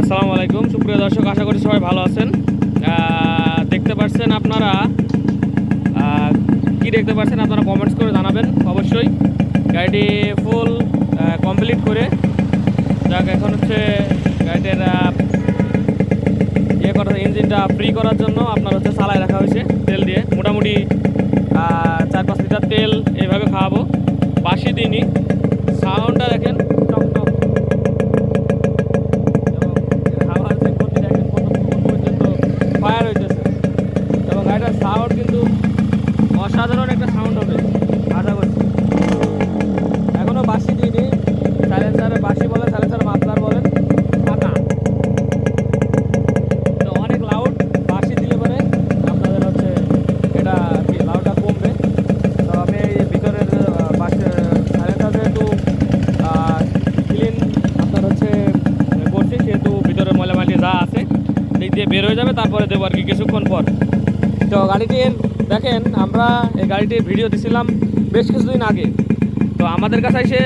আসসালামু আলাইকুম সুপ্রিয় দর্শক, আশা করি সবাই ভালো আছেন। দেখতে পাচ্ছেন আপনারা কি দেখতে পাচ্ছেন আপনারা কমেন্টস করে জানাবেন অবশ্যই। গাড়িটি ফুল কমপ্লিট করে যাক, এখন হচ্ছে গাড়িটির ইয়ে করা, ইঞ্জিনটা ফ্রি করার জন্য আপনার হচ্ছে চালায় রাখা হয়েছে তেল দিয়ে। মোটামুটি 4-5 লিটার তেল এইভাবে খাওয়াবো। 82 দিনই সাউন্ডটা দেখেন, টক ফায়ার হইতেছে এবং গাড়িটার সাউন্ড কিন্তু অসাধারণ একটা সাউন্ড হবে আশা করছি। এখনও বাসি দিইনি, সাইলেন্সারে বাসি বলেন, সাইলেন্সারে মাফলার বলেন, ফাঁকা। তো অনেক লাউড, বাসি দিলে পরে আপনাদের হচ্ছে এটা কি লাউডটা কমবে। তো আমি এই ভিতরের সাইলেন্সারে একটু ক্লিন আপনার হচ্ছে করছি, সেহেতু ভিতরে ময়লামালি যা আছে দিক দিয়ে বের হয়ে যাবে, তারপরে দেবো আর কি কিছুক্ষণ পর। তো গাড়িটির দেখেন, আমরা এই গাড়িটির ভিডিও দিছিলাম বেশ কিছুদিন আগে। তো আমাদের কাছে এসে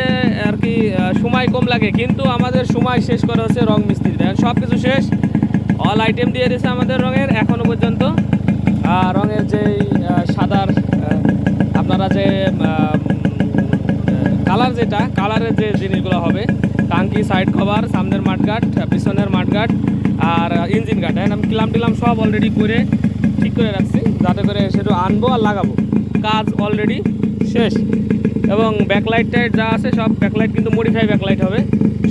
আর কি সময় কম লাগে, কিন্তু আমাদের সময় শেষ করা হচ্ছে রং মিস্ত্রি। দেখেন সব কিছু শেষ, অল আইটেম দিয়ে দিয়েছে আমাদের রঙের এখনও পর্যন্ত। রঙের যেই সাদার আপনারা যে কালার, যেটা কালারের যে জিনিসগুলো হবে, টাঙ্কি, সাইড কভার, সামনের মাঠগাট, পিছনের মাঠগাট আর ইঞ্জিন গাট, আমি কিলাম টিলাম সব অলরেডি করে ঠিক করে রাখছি, যাতে করে সেটা আনবো আর লাগাবো। কাজ অলরেডি শেষ এবং ব্যাকলাইট টাইট যা আছে সব ব্যাকলাইট কিন্তু মডিফাই ব্যাকলাইট হবে।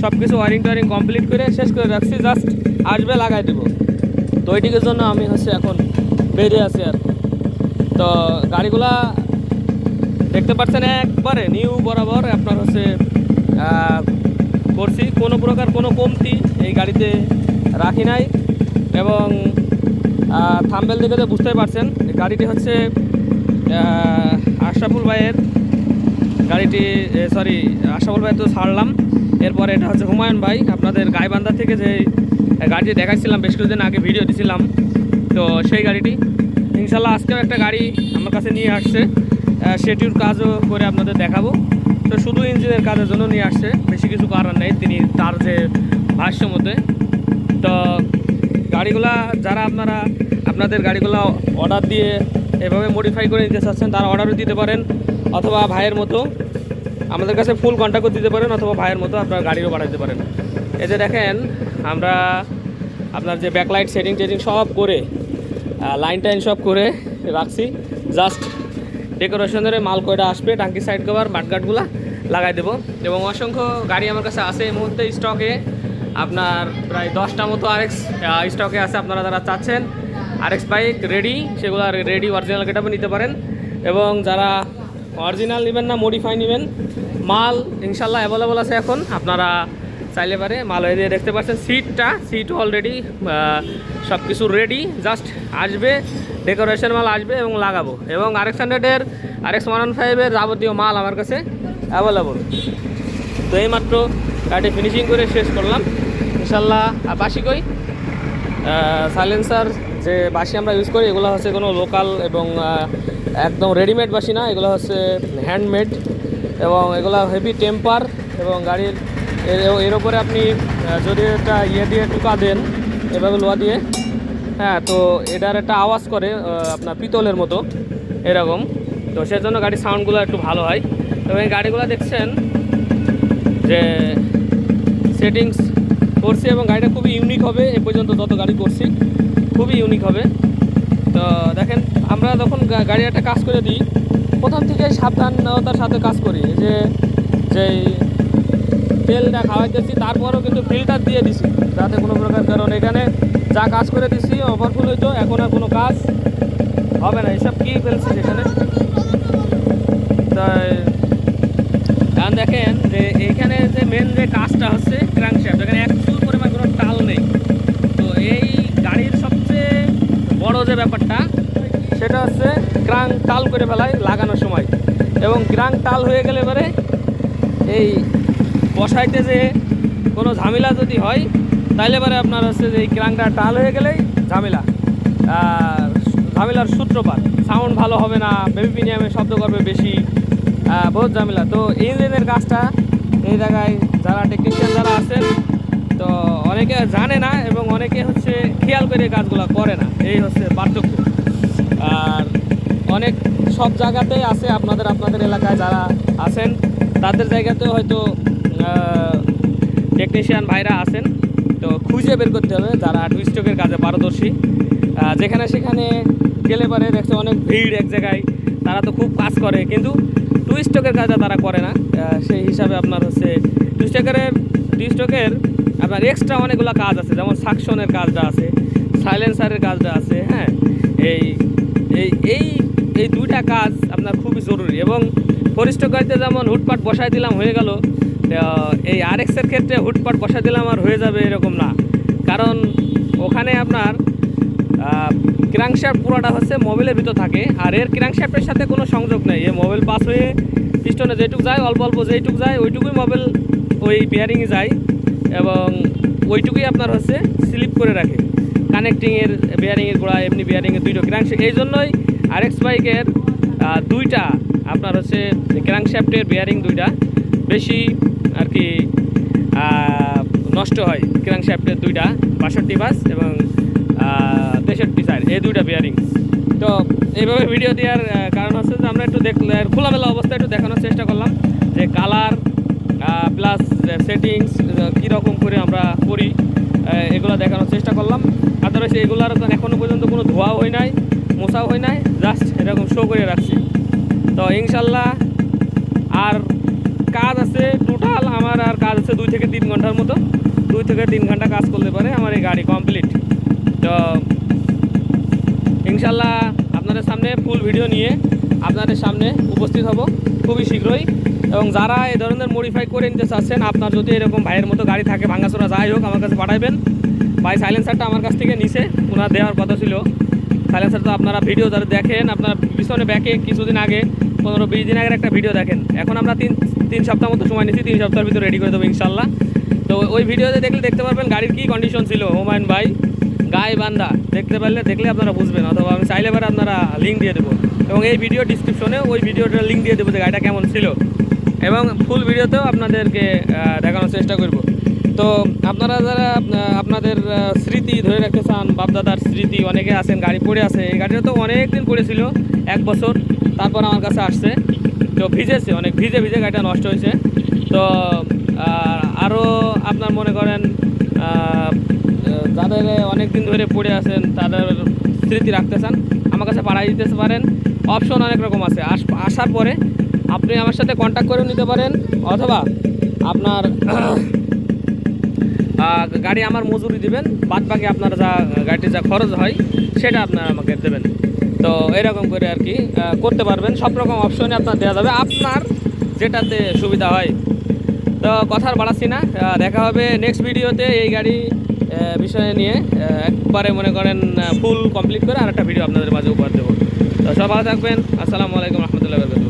সব কিছু ওয়ারিং টোয়ারিং কমপ্লিট করে শেষ করে রাখছি, জাস্ট আসবে লাগাই দেবো। তো ওইটিকের জন্য আমি হচ্ছে এখন বেরিয়ে আছি আর। তো গাড়িগুলা দেখতে পাচ্ছেন একবারে নিউ বরাবর আপনার হচ্ছে করছি, কোনো প্রকার কোনো কমতি এই গাড়িতে রাখি নাই। এবং থাম্বেল দেখে তো বুঝতেই পারছেন গাড়িটি হচ্ছে আশরাফুল ভাইয়ের গাড়িটি, সরি আশরাফুল ভাই তো ছাড়লাম, এরপরে এটা হচ্ছে হুমায়ুন ভাই, আপনাদের গাইবান্ধা থেকে যে গাড়িটি দেখাচ্ছিলাম বেশ কিছুদিন আগে ভিডিও দিছিলাম। তো সেই গাড়িটি ইনশাল্লাহ আজকেও একটা গাড়ি আমার কাছে নিয়ে আসছে, সেটির কাজও করে আপনাদের দেখাবো। তো শুধু ইঞ্জিনের কাজের জন্য নিয়ে আসছে, বেশি কিছু কারণ নেই, তিনি তার যে ভাষ্য মতে। তো গাড়িগুলা যারা আপনাদের গাড়িগুলো অর্ডার দিয়ে এভাবে মডিফাই করে নিতে চাচ্ছেন, তারা অর্ডারও দিতে পারেন, অথবা ভাইয়ের মতো আমাদের কাছে ফুল কন্ট্যাক্টও দিতে পারেন, অথবা ভাইয়ের মতো আপনার গাড়িও পাঠাতে পারেন। এই যে দেখেন, আমরা আপনার যে ব্যাকলাইট সেটিং সব করে লাইন টাইন সব করে রাখছি, জাস্ট ডেকোরেশনের মাল কয়টা আসবে, টাঙ্কি, সাইড কভার, মাঠগাটগুলো লাগাই দেবো। এবং অসংখ্য গাড়ি আমার কাছে আছে এই মুহূর্তে স্টকে, আপনার প্রায় 10টা মতো আরএক্স স্টকে আছে। আপনারা যারা চাচ্ছেন আরএক্স বাইক রেডি, সেগুলো রেডি অরিজিনাল গেটআপে নিতে পারেন। এবং যারা অরিজিনাল নেবেন না, মডিফাই নেবেন, মাল ইনশাল্লাহ অ্যাভেলেবল আছে এখন, আপনারা চাইলে পারে মাল হয়ে দিয়ে দেখতে পাচ্ছেন। সিটও অলরেডি সব কিছু রেডি, জাস্ট আসবে, ডেকোরেশন মাল আসবে এবং লাগাবো। এবং RX 100-এর RX 115-এর যাবতীয় মাল আমার কাছে অ্যাভেলেবল। তো এইমাত্র গাড়ি ফিনিশিং করে শেষ করলাম ইনশাল্লাহ। বাসি কই সাইলেন্সার যে বাসি আমরা ইউজ করি, এগুলো হচ্ছে কোনো লোকাল এবং একদম রেডিমেড বাসি না, এগুলো হচ্ছে হ্যান্ডমেড এবং এগুলো হেভি টেম্পার। এবং গাড়ির এর ওপরে আপনি যদি একটা ইয়ে দিয়ে টুকা দেন, এভাবে লোহা দিয়ে, হ্যাঁ, তো এটার একটা আওয়াজ করে আপনার পিতলের মতো এরকম। তো সেজন্য গাড়ির সাউন্ডগুলো একটু ভালো হয়। এবং এই গাড়িগুলো দেখছেন যে সেটিংস করছি, এবং গাড়িটা খুবই ইউনিক হবে। এ পর্যন্ত যত গাড়ি করছি খুবই ইউনিক হবে। তো দেখেন, আমরা যখন গাড়ি একটা কাজ করে দিই, প্রথম থেকে সাবধানতার সাথে কাজ করি, যেই তেলটা খাওয়াইতেছি তারপরেও কিন্তু ফিল্টার দিয়ে দিছি, যাতে কোনো প্রকার, কারণ এখানে যা কাজ করে দিছি ওভারফুল হইতো, এখন আর কোনো কাজ হবে না। এসব কী ফেলছি সেখানে। তাই কারণ দেখেন যে এইখানে যে মেন যে কাজটা হচ্ছে ক্র্যাঙ্কশ্যাফট, এখানে একচুল পরিমাণ কোনো টাল নেই। তো এই গাড়ির সবচেয়ে বড় যে ব্যাপারটা, সেটা হচ্ছে ক্রাঙ্ক টাল করে ফেলায় লাগানোর সময়। এবং ক্রাঙ্ক টাল হয়ে গেলে পরে এই বসাইতে যে কোনো ঝামেলা যদি হয়, তাইলে পরে আপনার হচ্ছে যে এই ক্রাঙ্কটা টাল হয়ে গেলেই ঝামেলা, ঝামেলার সূত্রপাত। সাউন্ড ভালো হবে না, বেবি প্রিমিয়ামে শব্দ করবে বেশি, বহুত ঝামেলা। তো ইঞ্জিনের কাজটা এই জায়গায় যারা টেকনিশিয়ান যারা আছেন, তো অনেকে জানে না এবং অনেকে হচ্ছে খেয়াল করে কাজগুলো করে না, এই হচ্ছে পার্থক্য। আর অনেক সব জায়গাতেই আছে, আপনাদের এলাকায় যারা আছেন তাদের জায়গাতেও হয়তো টেকনিশিয়ান ভাইরা আছেন, তো খুঁজে বের করতে হবে যারা টু স্ট্রোকের কাজে পারদর্শী। যেখানে সেখানে গেলে পারে দেখছে অনেক ভিড় এক জায়গায়, তারা তো খুব কাজ করে কিন্তু টু স্ট্রোকের কাজটা তারা করে না। সেই হিসাবে আপনার হচ্ছে টু স্ট্রোকের আপনার এক্সট্রা অনেকগুলো কাজ আছে, যেমন সাকশনের কাজটা আছে, সাইলেন্সারের কাজটা আছে। হ্যাঁ, এই এই এই এই দুইটা কাজ আপনার খুবই জরুরি। এবং ফোর স্ট্রোক গাড়িতে যেমন হুটপাট বসায় দিলাম হয়ে গেল, এই আরএক্সের ক্ষেত্রে হুটপাট বসায় দিলাম আর হয়ে যাবে এরকম না, কারণ ওখানে আপনার ক্র্যাঙ্কশ্যাফট পুরোটা হচ্ছে মোবিলের ভিতর থাকে, আর এর ক্র্যাঙ্কশ্যাফটের সাথে কোনো সংযোগ নেই। এ মোবিল পাস হয়ে পিস্টনে যেটুকু যায়, অল্প অল্প যেটুকু যায় ওইটুকুই মোবিল ওই বিয়ারিংয়ে যায় এবং ওইটুকুই আপনার হচ্ছে স্লিপ করে রাখে কানেক্টিংয়ের বিয়ারিংয়ের গোড়া, এমনি বিয়ারিংয়ের দুইটা ক্র্যাঙ্কশ্যাফট। এই জন্যই আরএক্স বাইকের দুইটা আপনার হচ্ছে ক্র্যাঙ্কশ্যাফটের বিয়ারিং দুইটা বেশি আর কি নষ্ট হয়। ক্র্যাঙ্কশ্যাফটের দুইটা 62 বাস এবং 63 সাইড, এই দুইটা বিয়ারিং। তো এইভাবে ভিডিও দেওয়ার কারণ হচ্ছে যে আমরা একটু খোলামেলা অবস্থায় একটু দেখানোর চেষ্টা করলাম যে কালার প্লাস সেটিংস কীরকম করে আমরা করি, এগুলো দেখানোর চেষ্টা করলাম। আদারওয়াইজ এগুলোর এখনও পর্যন্ত কোনো ধোয়াও হয় নাই, মোছাও হয় নাই, জাস্ট এরকম শো করে রাখছি। তো ইনশাল্লাহ আর কাজ আছে টোটাল আমার, আর কাজ আছে 2 থেকে 3 ঘন্টার মতো। 2 থেকে 3 ঘন্টা কাজ করলে পারে আমার এই গাড়ি কমপ্লিট। তো ইনশাল্লাহ আপনাদের সামনে ফুল ভিডিও নিয়ে আপনাদের সামনে উপস্থিত হব খুবই শীঘ্রই। এবং যারা এই ধরনের মডিফাই করে নিতে চাচ্ছেন, আপনার যদি এরকম ভাইয়ের মতো গাড়ি থাকে ভাঙাচোরা যাই হোক আমার কাছে পাঠাবেন। ভাই সাইলেন্সারটা আমার কাছ থেকে নিছে, ওনার দেওয়ার কথা ছিল। সাইলেন্সার তো আপনারা ভিডিও যারা দেখেন, আপনার পিছনে ব্যাকে কিছুদিন আগে 15-20 দিন আগের একটা ভিডিও দেখেন। এখন আমরা তিন সপ্তাহ মতো সময় নিচ্ছি, 3 সপ্তাহের ভিতরে রেডি করে দেবো ইনশাল্লাহ। তো ওই ভিডিওতে দেখতে পারবেন গাড়ির কী কন্ডিশন ছিল। হুমায়ুন ভাই গাইবান্ধা দেখলে আপনারা বুঝবেন, অথবা আমি চাইলে এবার আপনারা লিঙ্ক দিয়ে দেবো এবং এই ভিডিও ডিসক্রিপশনে ওই ভিডিওটার লিঙ্ক দিয়ে দেবো যে গাড়িটা কেমন ছিল, এবং ফুল ভিডিওতেও আপনাদেরকে দেখানোর চেষ্টা করব। তো আপনারা যারা আপনাদের স্মৃতি ধরে রাখতে চান, বাপদাদার স্মৃতি, অনেকে আছেন গাড়ি পড়ে আছে, এই গাড়িটা তো অনেক দিন পড়েছিল, 1 বছর, তারপর আমার কাছে আসছে। তো ভিজেছে, অনেক ভিজে গাড়িটা নষ্ট হয়েছে। তো আরও আপনার মনে করেন যাদের অনেক দিন ধরে পড়ে আছেন, তাদের স্মৃতি রাখতে চান, আমার কাছে পাঠাই দিতে পারেন। অপশন অনেক রকম আছে, আসার পরে আপনি আমার সাথে কন্ট্যাক্ট করে নিতে পারেন, অথবা আপনার গাড়ি আমার মজুরি দিবেন, বাদ বাকি আপনার গাড়িটির যা খরচ হয় সেটা আপনারা আমাকে দেবেন। তো এরকম করে আর কি করতে পারবেন। সব রকম অপশনে আপনার দেওয়া যাবে, আপনার যেটাতে সুবিধা হয়। তো কথা আর বাড়াচ্ছি না, দেখা হবে নেক্সট ভিডিওতে এই গাড়ি বিষয়ে নিয়ে একবারে মনে করেন ফুল কমপ্লিট করে আর একটা ভিডিও আপনাদের মাঝে উপহার দেবো। তো সব ভালো থাকবেন। আসসালামু আলাইকুম রহমতুল্লাহ।